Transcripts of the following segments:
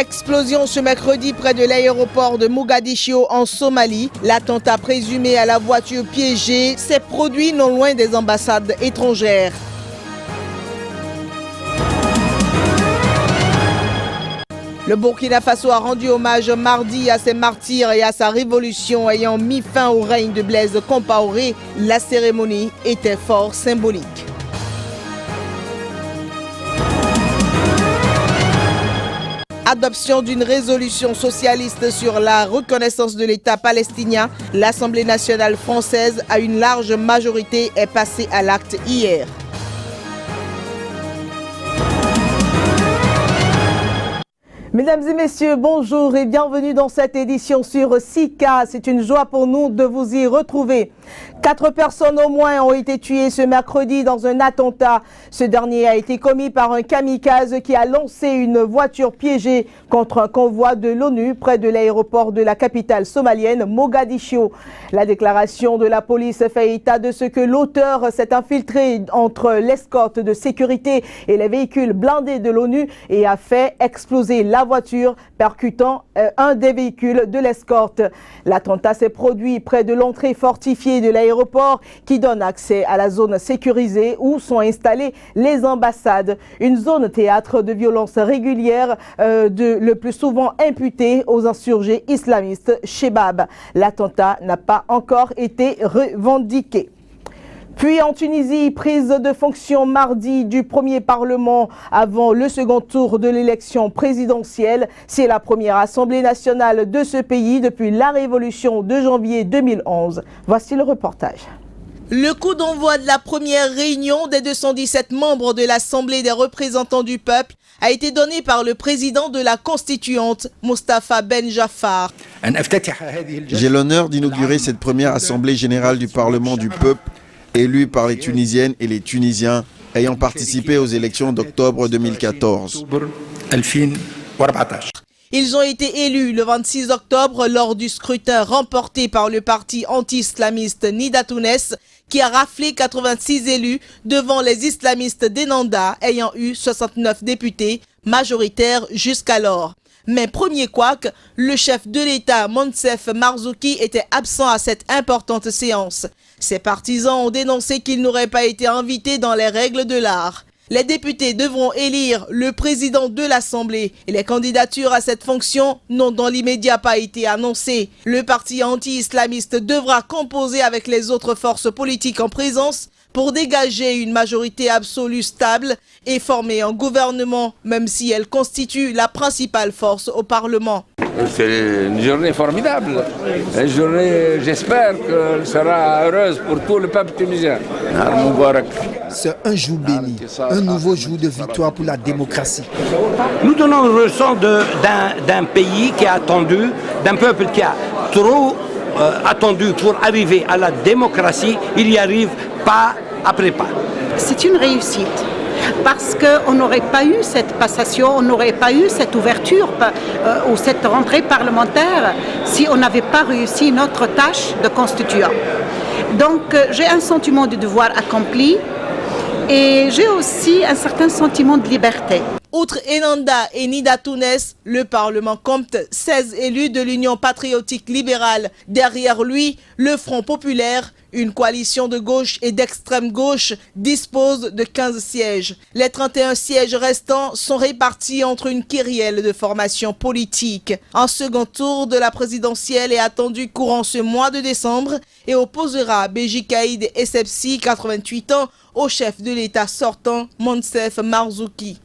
Explosion ce mercredi près de l'aéroport de Mogadiscio en Somalie. L'attentat présumé à la voiture piégée s'est produit non loin des ambassades étrangères. Le Burkina Faso a rendu hommage mardi à ses martyrs et à sa révolution ayant mis fin au règne de Blaise Compaoré. La cérémonie était fort symbolique. Adoption d'une résolution socialiste sur la reconnaissance de l'État palestinien. L'Assemblée nationale française, à une large majorité, est passée à l'acte hier. Mesdames et messieurs, bonjour et bienvenue dans cette édition sur Sika. C'est une joie pour nous de vous y retrouver. 4 personnes au moins ont été tuées ce mercredi dans un attentat. Ce dernier a été commis par un kamikaze qui a lancé une voiture piégée contre un convoi de l'ONU près de l'aéroport de la capitale somalienne, Mogadiscio. La déclaration de la police fait état de ce que l'auteur s'est infiltré entre l'escorte de sécurité et les véhicules blindés de l'ONU et a fait exploser la voiture, percutant un des véhicules de l'escorte. L'attentat s'est produit près de l'entrée fortifiée de l'aéroport qui donne accès à la zone sécurisée où sont installées les ambassades. Une zone théâtre de violences régulières le plus souvent imputée aux insurgés islamistes Chebab. L'attentat n'a pas encore été revendiqué. Puis en Tunisie, prise de fonction mardi du premier parlement avant le second tour de l'élection présidentielle. C'est la première assemblée nationale de ce pays depuis la révolution de janvier 2011. Voici le reportage. Le coup d'envoi de la première réunion des 217 membres de l'Assemblée des représentants du peuple a été donné par le président de la constituante, Moustapha Ben Jaffar. J'ai l'honneur d'inaugurer cette première Assemblée générale du Parlement du peuple, élue par les Tunisiennes et les Tunisiens ayant participé aux élections d'octobre 2014. Ils ont été élus le 26 octobre lors du scrutin remporté par le parti anti-islamiste Nidatounès qui a raflé 86 élus devant les islamistes d'Ennahda ayant eu 69 députés, majoritaires jusqu'alors. Mais premier couac, le chef de l'État, Monsef Marzouki, était absent à cette importante séance. Ses partisans ont dénoncé qu'il n'aurait pas été invité dans les règles de l'art. Les députés devront élire le président de l'Assemblée et les candidatures à cette fonction n'ont dans l'immédiat pas été annoncées. Le parti anti-islamiste devra composer avec les autres forces politiques en présence pour dégager une majorité absolue stable et former un gouvernement, même si elle constitue la principale force au Parlement. C'est une journée formidable, une journée, j'espère qu'elle sera heureuse pour tout le peuple tunisien. C'est un jour béni, un nouveau jour de victoire pour la démocratie. Nous donnons le ressent d'un pays qui a attendu, d'un peuple qui a trop attendu pour arriver à la démocratie. Il y arrive pas après pas. C'est une réussite. Parce qu'on n'aurait pas eu cette passation, on n'aurait pas eu cette ouverture ou cette rentrée parlementaire si on n'avait pas réussi notre tâche de constituant. Donc j'ai un sentiment de devoir accompli et j'ai aussi un certain sentiment de liberté. Outre Ennahda et Nidatounès, le Parlement compte 16 élus de l'Union patriotique libérale. Derrière lui, le Front populaire, une coalition de gauche et d'extrême gauche, dispose de 15 sièges. Les 31 sièges restants sont répartis entre une kyrielle de formations politiques. Un second tour de la présidentielle est attendu courant ce mois de décembre et opposera Béji Caïd Essebsi, 88 ans, au chef de l'État sortant, Monsef Marzouki.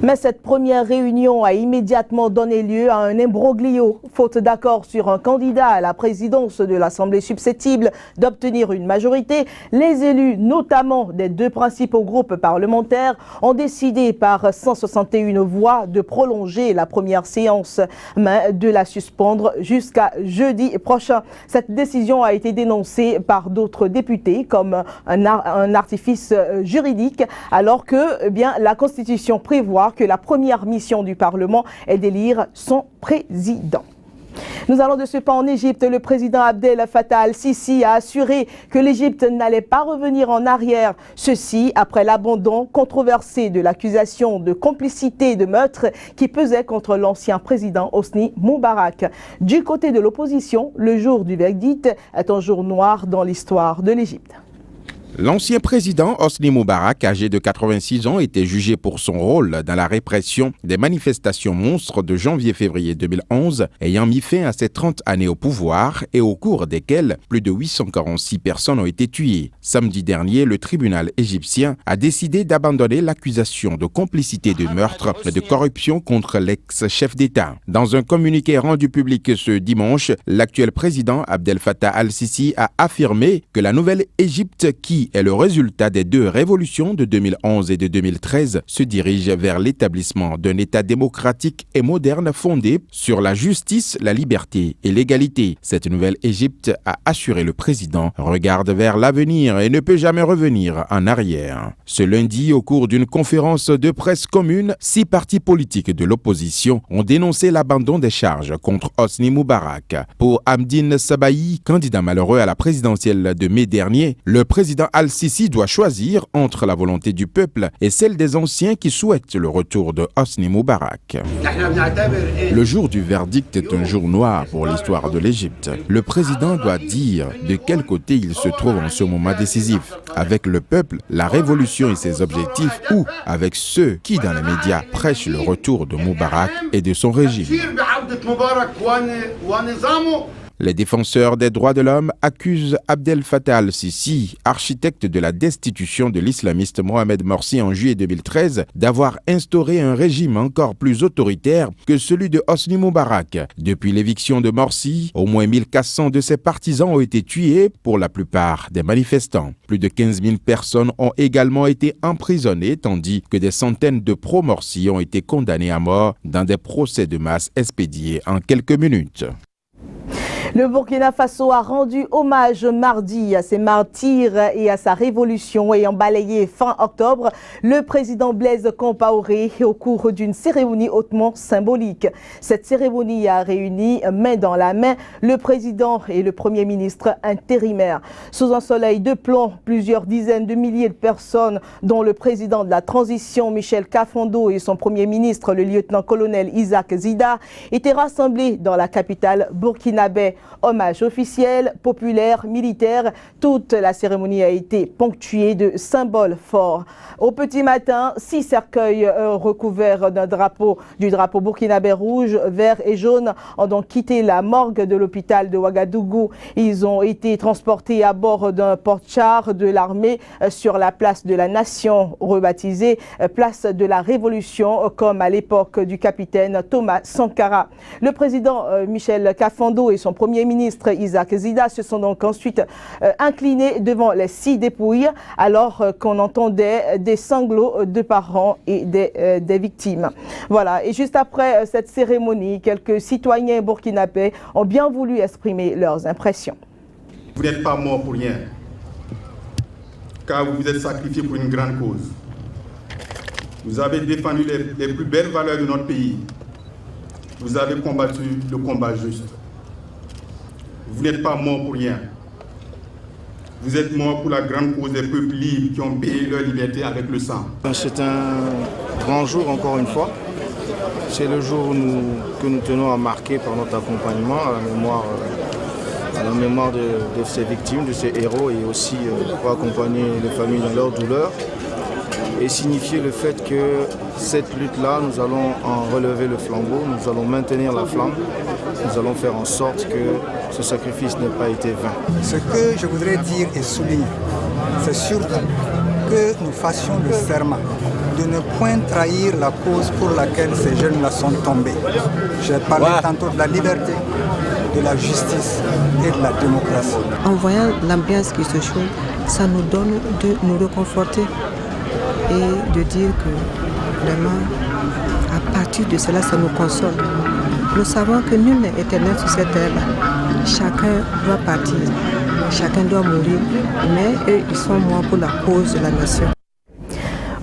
Mais cette première réunion a immédiatement donné lieu à un imbroglio, faute d'accord sur un candidat à la présidence de l'Assemblée susceptible d'obtenir une majorité. Les élus, notamment des 2 principaux groupes parlementaires, ont décidé par 161 voix de prolonger la première séance, mais de la suspendre jusqu'à jeudi prochain. Cette décision a été dénoncée par d'autres députés comme un artifice juridique, alors que la Constitution prévoit que la première mission du Parlement est d'élire son président. Nous allons de ce pas en Égypte. Le président Abdel Fattah al-Sisi a assuré que l'Égypte n'allait pas revenir en arrière. Ceci après l'abandon controversé de l'accusation de complicité et de meurtre qui pesait contre l'ancien président Hosni Moubarak. Du côté de l'opposition, le jour du verdict est un jour noir dans l'histoire de l'Égypte. L'ancien président Hosni Moubarak, âgé de 86 ans, était jugé pour son rôle dans la répression des manifestations monstres de janvier-février 2011, ayant mis fin à ses 30 années au pouvoir et au cours desquelles plus de 846 personnes ont été tuées. Samedi dernier, le tribunal égyptien a décidé d'abandonner l'accusation de complicité de meurtre et de corruption contre l'ex-chef d'État. Dans un communiqué rendu public ce dimanche, l'actuel président Abdel Fattah al-Sisi a affirmé que la nouvelle Égypte, qui est le résultat des deux révolutions de 2011 et de 2013, se dirige vers l'établissement d'un État démocratique et moderne fondé sur la justice, la liberté et l'égalité. Cette nouvelle Égypte, a assuré le président, regarde vers l'avenir et ne peut jamais revenir en arrière. Ce lundi, au cours d'une conférence de presse commune, 6 partis politiques de l'opposition ont dénoncé l'abandon des charges contre Hosni Moubarak. Pour Hamdine Sabahi, candidat malheureux à la présidentielle de mai dernier, le président al-Sisi doit choisir entre la volonté du peuple et celle des anciens qui souhaitent le retour de Hosni Moubarak. Le jour du verdict est un jour noir pour l'histoire de l'Égypte. Le président doit dire de quel côté il se trouve en ce moment décisif, avec le peuple, la révolution et ses objectifs, ou avec ceux qui, dans les médias, prêchent le retour de Moubarak et de son régime. Les défenseurs des droits de l'homme accusent Abdel Fattah al-Sisi, architecte de la destitution de l'islamiste Mohamed Morsi en juillet 2013, d'avoir instauré un régime encore plus autoritaire que celui de Hosni Moubarak. Depuis l'éviction de Morsi, au moins 1400 de ses partisans ont été tués, pour la plupart des manifestants. Plus de 15 000 personnes ont également été emprisonnées, tandis que des centaines de pro-Morsi ont été condamnés à mort dans des procès de masse expédiés en quelques minutes. Le Burkina Faso a rendu hommage mardi à ses martyrs et à sa révolution ayant balayé fin octobre le président Blaise Compaoré au cours d'une cérémonie hautement symbolique. Cette cérémonie a réuni main dans la main le président et le premier ministre intérimaire. Sous un soleil de plomb, plusieurs dizaines de milliers de personnes, dont le président de la transition Michel Kafando et son premier ministre, le lieutenant-colonel Isaac Zida, étaient rassemblés dans la capitale burkinabé. Hommage officiel, populaire, militaire, toute la cérémonie a été ponctuée de symboles forts. Au petit matin, 6 cercueils recouverts du drapeau burkinabé rouge, vert et jaune ont donc quitté la morgue de l'hôpital de Ouagadougou. Ils ont été transportés à bord d'un porte-char de l'armée sur la place de la Nation, rebaptisée place de la Révolution, comme à l'époque du capitaine Thomas Sankara. Le président Michel Kafando et son premier ministre Isaac Zida se sont donc ensuite inclinés devant les 6 dépouilles alors qu'on entendait des sanglots de parents et des victimes. Voilà, et juste après cette cérémonie, quelques citoyens burkinabés ont bien voulu exprimer leurs impressions. Vous n'êtes pas morts pour rien, car vous vous êtes sacrifiés pour une grande cause. Vous avez défendu les plus belles valeurs de notre pays. Vous avez combattu le combat juste. Vous n'êtes pas morts pour rien. Vous êtes morts pour la grande cause des peuples libres qui ont payé leur liberté avec le sang. C'est un grand jour encore une fois. C'est le jour que nous tenons à marquer par notre accompagnement à la mémoire de ces victimes, de ces héros, et aussi pour accompagner les familles dans leur douleur et signifier le fait que cette lutte-là, nous allons en relever le flambeau, nous allons maintenir la flamme, nous allons faire en sorte que ce sacrifice n'ait pas été vain. Ce que je voudrais dire et souligner, c'est surtout que nous fassions le serment de ne point trahir la cause pour laquelle ces jeunes-là sont tombés. J'ai parlé tantôt de la liberté, de la justice et de la démocratie. En voyant l'ambiance qui se chauffe, ça nous donne de nous réconforter et de dire que vraiment, à partir de cela, ça nous console. Nous savons que nul n'est éternel sur cette terre-là. Chacun doit partir, chacun doit mourir, mais eux, ils sont morts pour la cause de la nation.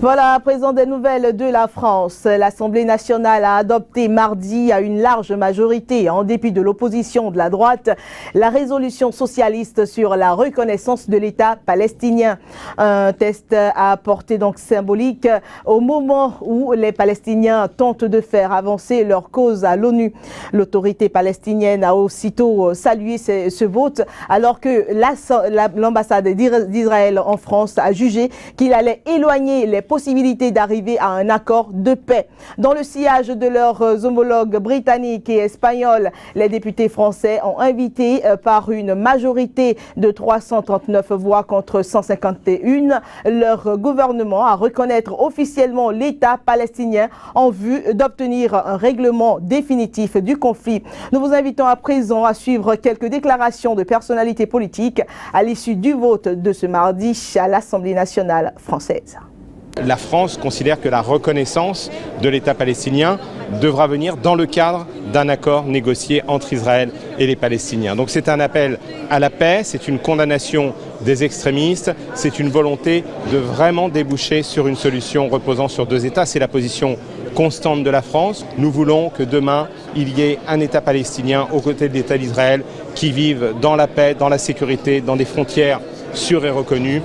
Voilà, à présent des nouvelles de la France. L'Assemblée nationale a adopté mardi à une large majorité, en dépit de l'opposition de la droite, la résolution socialiste sur la reconnaissance de l'État palestinien. Un test à portée donc symbolique au moment où les Palestiniens tentent de faire avancer leur cause à l'ONU. L'autorité palestinienne a aussitôt salué ce vote, alors que l'ambassade d'Israël en France a jugé qu'il allait éloigner les possibilité d'arriver à un accord de paix. Dans le sillage de leurs homologues britanniques et espagnols, les députés français ont invité par une majorité de 339 voix contre 151 leur gouvernement à reconnaître officiellement l'État palestinien en vue d'obtenir un règlement définitif du conflit. Nous vous invitons à présent à suivre quelques déclarations de personnalités politiques à l'issue du vote de ce mardi à l'Assemblée nationale française. La France considère que la reconnaissance de l'État palestinien devra venir dans le cadre d'un accord négocié entre Israël et les Palestiniens. Donc c'est un appel à la paix, c'est une condamnation des extrémistes, c'est une volonté de vraiment déboucher sur une solution reposant sur deux États. C'est la position constante de la France. Nous voulons que demain, il y ait un État palestinien aux côtés de l'État d'Israël qui vive dans la paix, dans la sécurité, dans des frontières sûres et reconnues,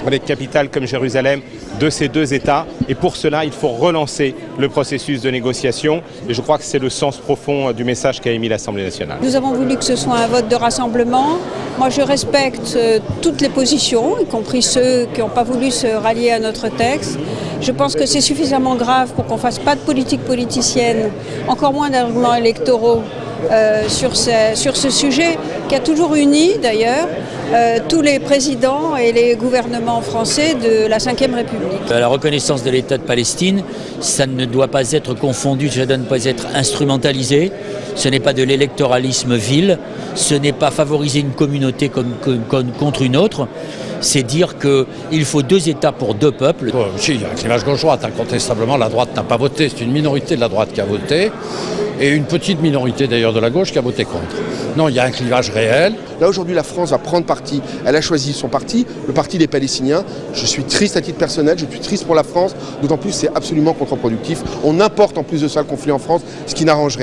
avec capitales comme Jérusalem, de ces deux États. Et pour cela, il faut relancer le processus de négociation. Et je crois que c'est le sens profond du message qu'a émis l'Assemblée nationale. Nous avons voulu que ce soit un vote de rassemblement. Moi, je respecte toutes les positions, y compris ceux qui n'ont pas voulu se rallier à notre texte. Je pense que c'est suffisamment grave pour qu'on ne fasse pas de politique politicienne, encore moins d'arguments électoraux sur ce sujet, qui a toujours uni d'ailleurs tous les présidents et les gouvernements français de la Ve République. La reconnaissance de l'État de Palestine, ça ne doit pas être confondu, ça ne doit pas être instrumentalisé. Ce n'est pas de l'électoralisme vil, ce n'est pas favoriser une communauté contre une autre. C'est dire qu'il faut deux États pour deux peuples. Si, il y a un clivage gauche-droite. Incontestablement, la droite n'a pas voté. C'est une minorité de la droite qui a voté et une petite minorité d'ailleurs de la gauche qui a voté contre. Non, il y a un clivage réel. Là, aujourd'hui, la France va prendre parti. Elle a choisi son parti, le parti des Palestiniens. Je suis triste à titre personnel, je suis triste pour la France. D'autant plus, c'est absolument contre-productif. On importe en plus de ça le conflit en France, ce qui n'arrangerait.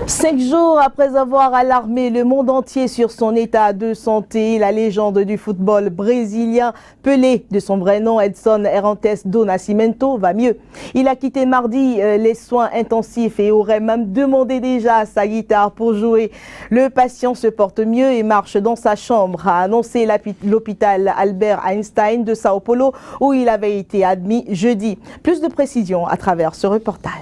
5 jours après avoir alarmé le monde entier sur son état de santé, la légende du football brésilien Pelé, de son vrai nom Edson Arantes do Nascimento, va mieux. Il a quitté mardi les soins intensifs et aurait même demandé déjà sa guitare pour jouer. Le patient se porte mieux et marche dans sa chambre, a annoncé l'hôpital Albert Einstein de Sao Paulo où il avait été admis jeudi. Plus de précisions à travers ce reportage.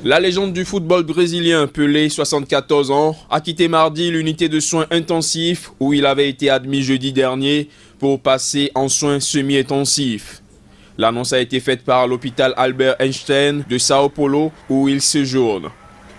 La légende du football brésilien, Pelé, 74 ans, a quitté mardi l'unité de soins intensifs où il avait été admis jeudi dernier pour passer en soins semi-intensifs. L'annonce a été faite par l'hôpital Albert Einstein de Sao Paulo où il séjourne.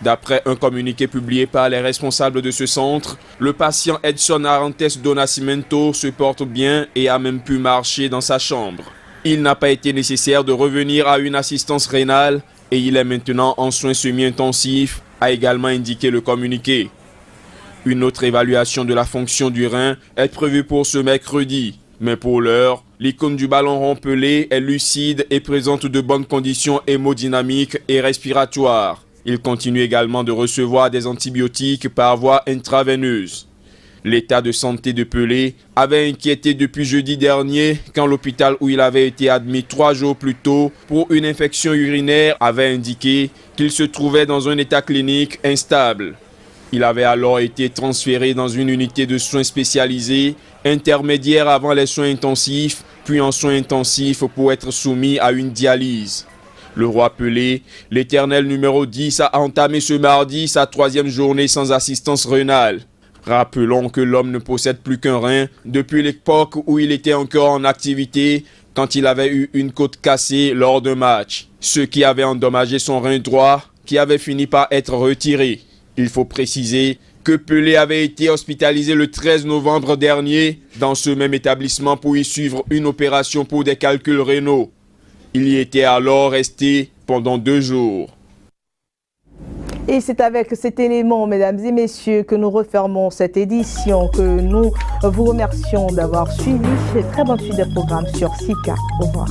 D'après un communiqué publié par les responsables de ce centre, le patient Edson Arantes do Nascimento se porte bien et a même pu marcher dans sa chambre. Il n'a pas été nécessaire de revenir à une assistance rénale et il est maintenant en soins semi-intensifs, a également indiqué le communiqué. Une autre évaluation de la fonction du rein est prévue pour ce mercredi. Mais pour l'heure, l'icône du ballon rond Pelé est lucide et présente de bonnes conditions hémodynamiques et respiratoires. Il continue également de recevoir des antibiotiques par voie intraveineuse. L'état de santé de Pelé avait inquiété depuis jeudi dernier quand l'hôpital où il avait été admis 3 jours plus tôt pour une infection urinaire avait indiqué qu'il se trouvait dans un état clinique instable. Il avait alors été transféré dans une unité de soins spécialisés, intermédiaire avant les soins intensifs, puis en soins intensifs pour être soumis à une dialyse. Le roi Pelé, l'éternel numéro 10, a entamé ce mardi sa 3e journée sans assistance rénale. Rappelons que l'homme ne possède plus qu'un rein depuis l'époque où il était encore en activité quand il avait eu une côte cassée lors d'un match, ce qui avait endommagé son rein droit qui avait fini par être retiré. Il faut préciser que Pelé avait été hospitalisé le 13 novembre dernier dans ce même établissement pour y suivre une opération pour des calculs rénaux. Il y était alors resté pendant 2 jours. Et c'est avec cet élément, mesdames et messieurs, que nous refermons cette édition, que nous vous remercions d'avoir suivi. Très bonne suite des programmes sur Sika. Au revoir.